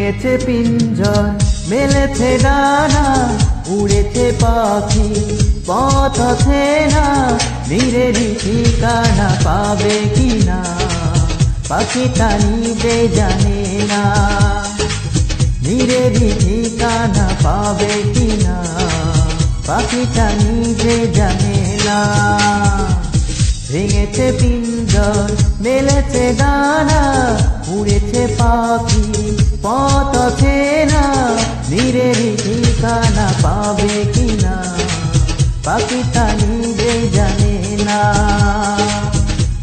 ভেঙেছে পিঞ্জর মেলেছে ডানা উড়েছে পাখি পথ আছে না নীরেরই ঠিকানা পাবে কিনা পাখিটা নিজে জানে না নীরেরই ঠিকানা পাবে কিনা পাখিটা নিজে জানে না ভেঙেছে পিঞ্জর মেলেছে ডানা উড়েছে পাখি পথ আছে না নীরেরই ঠিকানা পাবে কিনা পাখিটা নিজে জানে না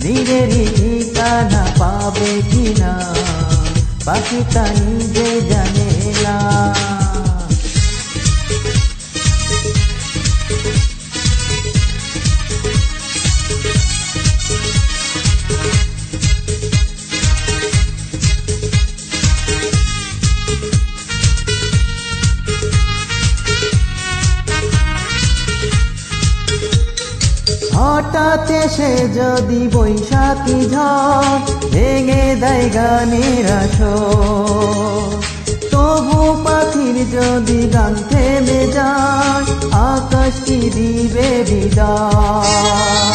নীরেরই ঠিকানা পাবে কিনা পাখিটা নিজে জানে না হঠাৎ এসে যদি বৈশাখী ঝড় ভেঙে দেয় গানের আসর তবু পাখির যদি গান থেমে যায় আকাশ কি দিবে বিদায়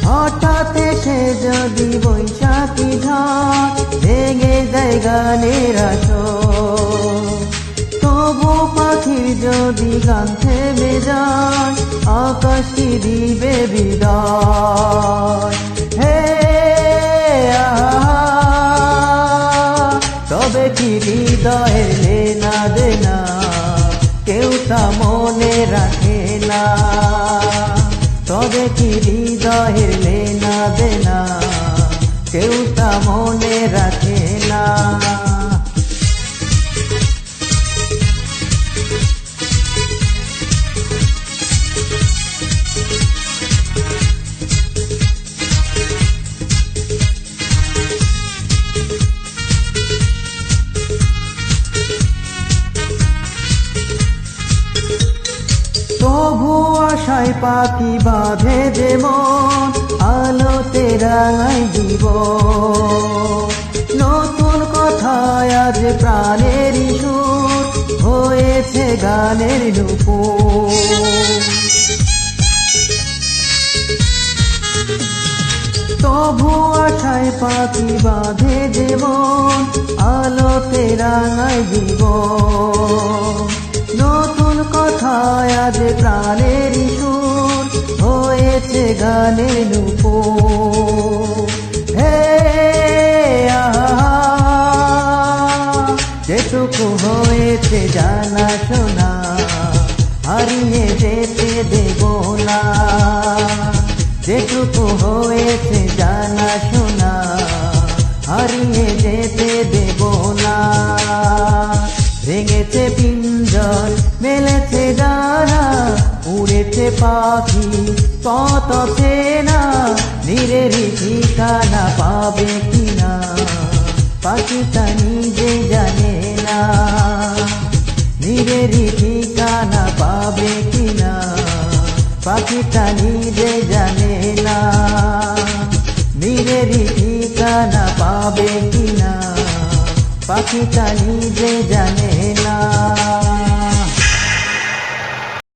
হঠাৎ এসে যদি বৈশাখী ঝড় ভেঙে দেয় গানের আসর তবু পাখির যদি গান থেমে যায় আকাশ কি দিবে বিদায় হে তবে কি হৃদয়ের লেনা দেনা কেউ তা মনে রাখে না তবে কি হৃদয়ের লেনা দেনা কেউ তা মনে রাখে না তবু আশায় পাখি বাঁধে যে মন আলোতে রাঙায় জীবন নতুন কথায় আজ প্রাণের সুর হয়েছে গানের নূপুর তবু আশায় পাখি বাঁধে যে মন আলোতে রাঙায় জীবন নতুন কথায় আজ প্রাণের সুর হয়েছে গানের নূপুর হে যেটুকু হয়েছে জানা শোনা হারিয়ে যেতে দেব না যেটুকু হয়েছে জানা শোনা হারিয়ে যেতে দেব না ভেঙেছে পিঞ্জর মেলেছে ডানা উড়েছে পাখি পথ আছে না নীরেরই ঠিকানা পাবে কিনা পাখিটা নিজে জানে না নীরেরই ঠিকানা পাবে কিনা পাখিটা নিজে জানে না নীরেরই ঠিকানা পাবে কিনা পাখিটা নিজে জানে না।